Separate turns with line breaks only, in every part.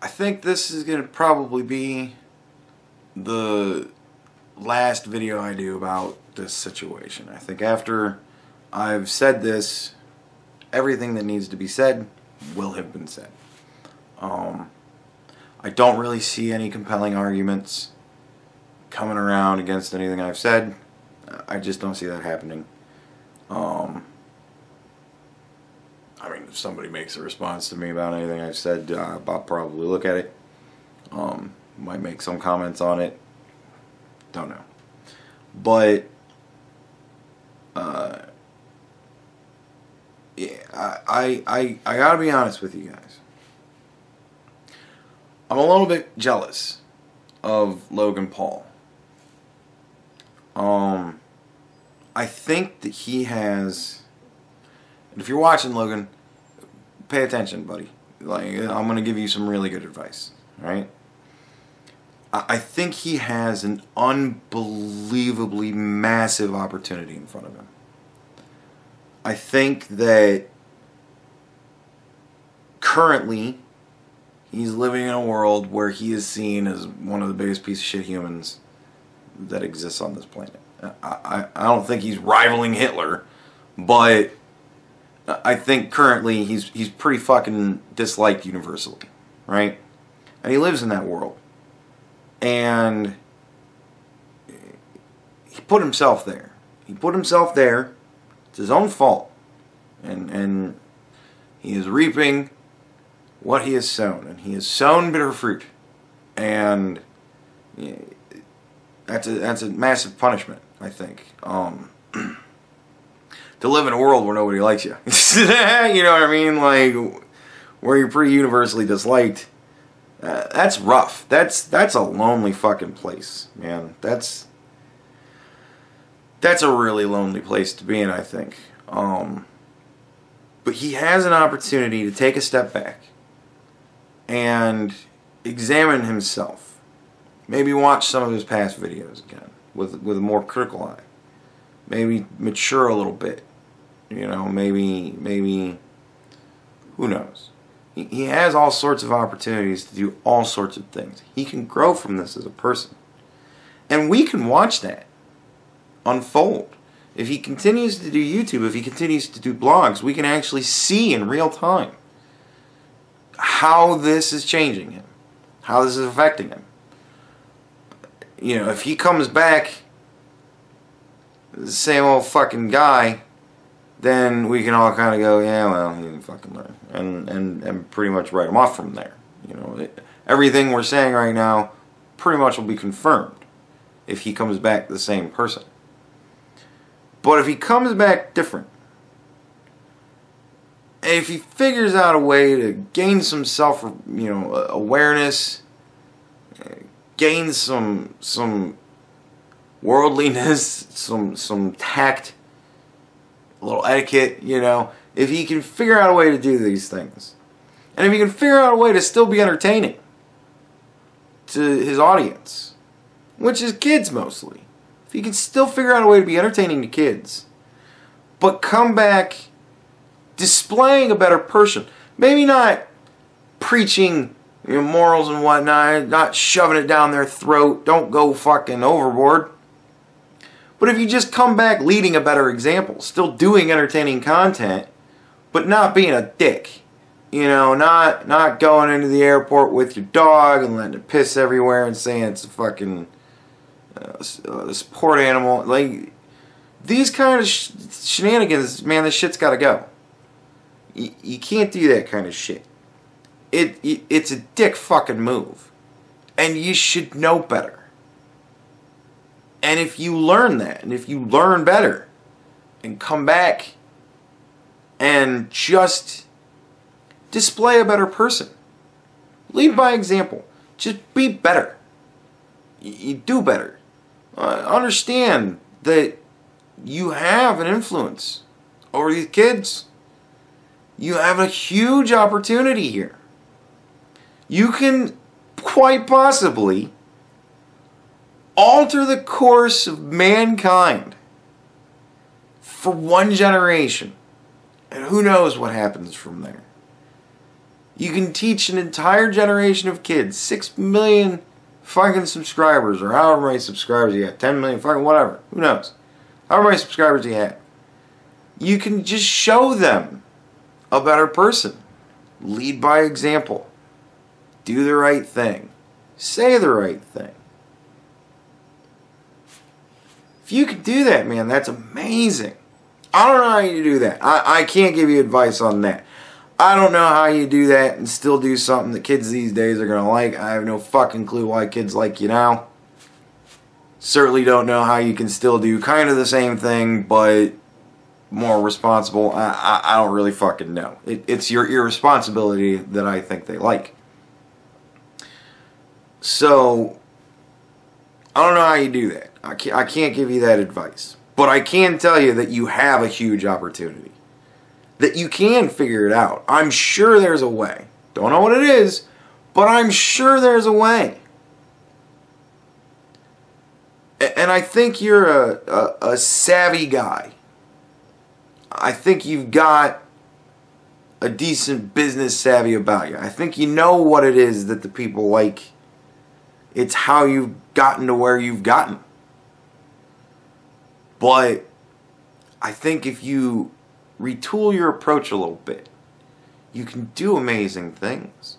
I think this is going to probably be the last video I do about this situation. I think after I've said this, everything that needs to be said will have been said. I don't really see any compelling arguments coming around against anything I've said. I just don't see that happening. I mean, if somebody makes a response to me about anything I've said, I'll probably look at it. Might make some comments on it. Don't know. But yeah, I gotta be honest with you guys. I'm a little bit jealous of Logan Paul. I think that he has, and if you're watching, Logan, pay attention, buddy. Like, I'm gonna give you some really good advice, right? I think he has an unbelievably massive opportunity in front of him. I think that currently he's living in a world where he is seen as one of the biggest piece of shit humans that exists on this planet. I don't think he's rivaling Hitler, but I think currently he's pretty fucking disliked universally, right? And he lives in that world. And he put himself there. He put himself there. It's his own fault. And he is reaping what he has sown. And he has sown bitter fruit. And that's a massive punishment, I think. To live in a world where nobody likes you. You know what I mean? Like, where you're pretty universally disliked. That's rough. That's a lonely fucking place, man. That's a really lonely place to be in, I think. But he has an opportunity to take a step back and examine himself. Maybe watch some of his past videos again with a more critical eye. Maybe mature a little bit. You know, maybe who knows? He has all sorts of opportunities to do all sorts of things. He can grow from this as a person. And we can watch that unfold. If he continues to do YouTube, if he continues to do blogs, we can actually see in real time how this is changing him, how this is affecting him. You know, if he comes back the same old fucking guy, then we can all kind of go, yeah, well, he didn't fucking learn. And pretty much write him off from there. You know, everything we're saying right now pretty much will be confirmed if he comes back the same person. But if he comes back different, and if he figures out a way to gain some awareness, gain some worldliness, some tact, a little etiquette, you know, if he can figure out a way to do these things, and if he can figure out a way to still be entertaining to his audience, which is kids mostly, if he can still figure out a way to be entertaining to kids, but come back displaying a better person, maybe not preaching, you know, morals and whatnot, not shoving it down their throat, don't go fucking overboard. But if you just come back leading a better example, still doing entertaining content, but not being a dick, you know, not going into the airport with your dog and letting it piss everywhere and saying it's a fucking support animal. Like, these kind of shenanigans, man, this shit's got to go. You can't do that kind of shit. It's a dick fucking move, and you should know better. And if you learn that, and if you learn better, and come back and just display a better person, lead by example, just be better. You do better. Understand that you have an influence over these kids. You have a huge opportunity here. You can quite possibly alter the course of mankind for one generation. And who knows what happens from there. You can teach an entire generation of kids, 6 million fucking subscribers, or however many subscribers you have, 10 million, fucking whatever, who knows, however many subscribers you have. You can just show them a better person. Lead by example. Do the right thing. Say the right thing. If you can do that, man, that's amazing. I don't know how you do that. I can't give you advice on that. I don't know how you do that and still do something that kids these days are going to like. I have no fucking clue why kids like you now. Certainly don't know how you can still do kind of the same thing, but more responsible. I don't really fucking know. It's your irresponsibility that I think they like. So, I don't know how you do that. I can't give you that advice. But I can tell you that you have a huge opportunity. That you can figure it out. I'm sure there's a way. Don't know what it is, but I'm sure there's a way. And I think you're a savvy guy. I think you've got a decent business savvy about you. I think you know what it is that the people like. It's how you've gotten to where you've gotten. But I think if you retool your approach a little bit, you can do amazing things.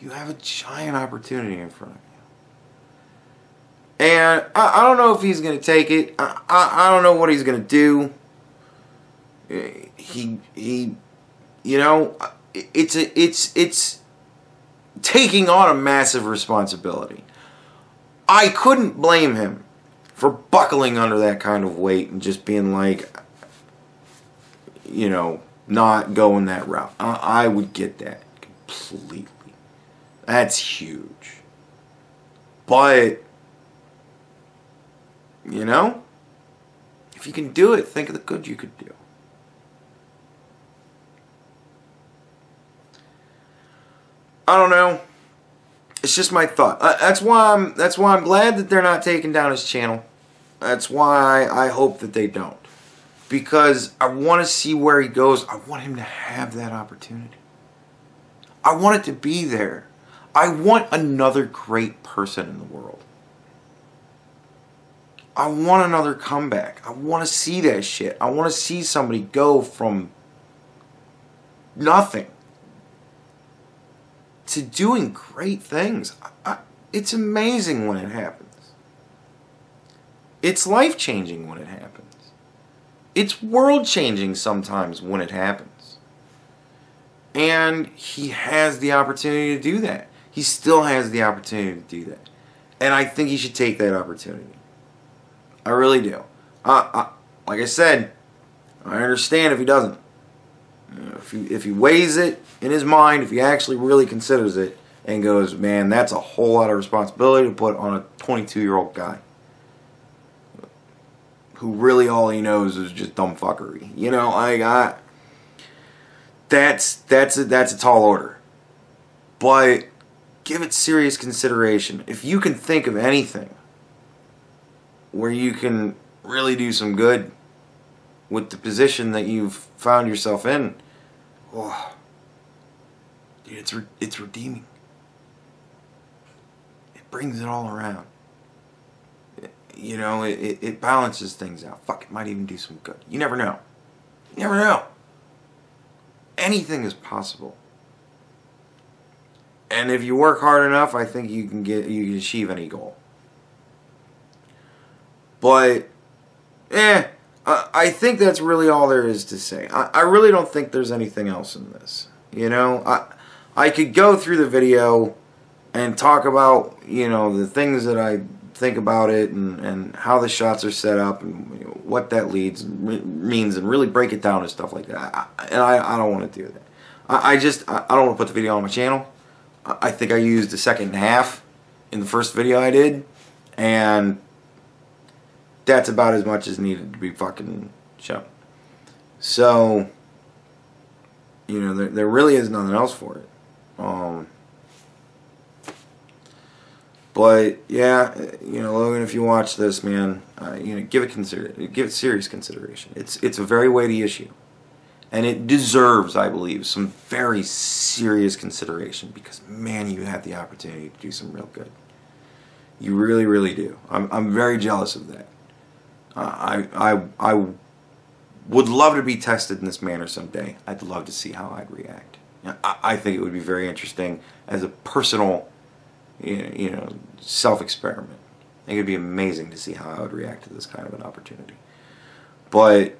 You have a giant opportunity in front of you. And I don't know if he's going to take it. I don't know what he's going to do. He you know, it's taking on a massive responsibility. I couldn't blame him for buckling under that kind of weight and just being like, you know, not going that route. I would get that completely. That's huge. But, you know, if you can do it, think of the good you could do. I don't know. It's just my thought. That's why I'm glad that they're not taking down his channel. That's why I hope that they don't. Because I want to see where he goes. I want him to have that opportunity. I want it to be there. I want another great person in the world. I want another comeback. I want to see that shit. I want to see somebody go from nothing to doing great things. It's amazing when it happens. It's life-changing when it happens. It's world-changing sometimes when it happens. And he has the opportunity to do that. He still has the opportunity to do that. And I think he should take that opportunity. I really do. Like I said, I understand if he doesn't. If he weighs it in his mind, if he actually really considers it and goes, man, that's a whole lot of responsibility to put on a 22-year-old guy who really all he knows is just dumb fuckery. You know, that's a tall order. But give it serious consideration. If you can think of anything where you can really do some good with the position that you've found yourself in, oh, dude, it's redeeming. It brings it all around. You know, it balances things out. Fuck, it might even do some good. You never know. You never know. Anything is possible. And if you work hard enough, I think you can achieve any goal. But, I think that's really all there is to say. I really don't think there's anything else in this. You know, I could go through the video and talk about, you know, the things that I think about it and how the shots are set up and, you know, what that means and really break it down and stuff like that. And I don't want to do that. I don't want to put the video on my channel. I think I used a second and a half in the first video I did, and that's about as much as needed to be fucking shown. So, you know, there really is nothing else for it. But yeah, you know, Logan, if you watch this, man, you know, give it serious consideration. It's a very weighty issue, And it deserves, I believe, some very serious consideration because, man, you had the opportunity to do some real good. You really, really do. I'm very jealous of that. I would love to be tested in this manner someday. I'd love to see how I'd react. I think it would be very interesting as a personal, self-experiment. I think it'd be amazing to see how I would react to this kind of an opportunity. But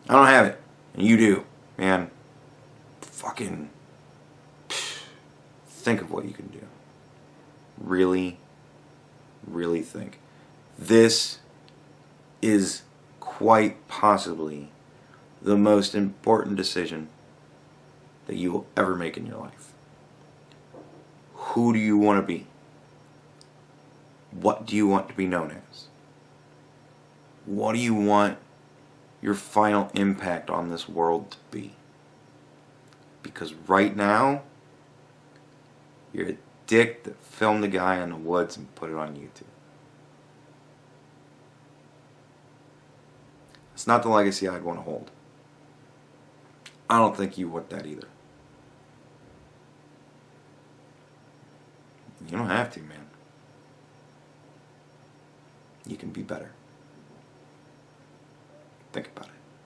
I don't have it. And you do, man. Fucking think of what you can do. Really, really think. This is quite possibly the most important decision that you will ever make in your life. Who do you want to be? What do you want to be known as? What do you want your final impact on this world to be? Because right now, you're a dick that filmed a guy in the woods and put it on YouTube. It's not the legacy I'd want to hold. I don't think you want that either. You don't have to, man. You can be better. Think about it.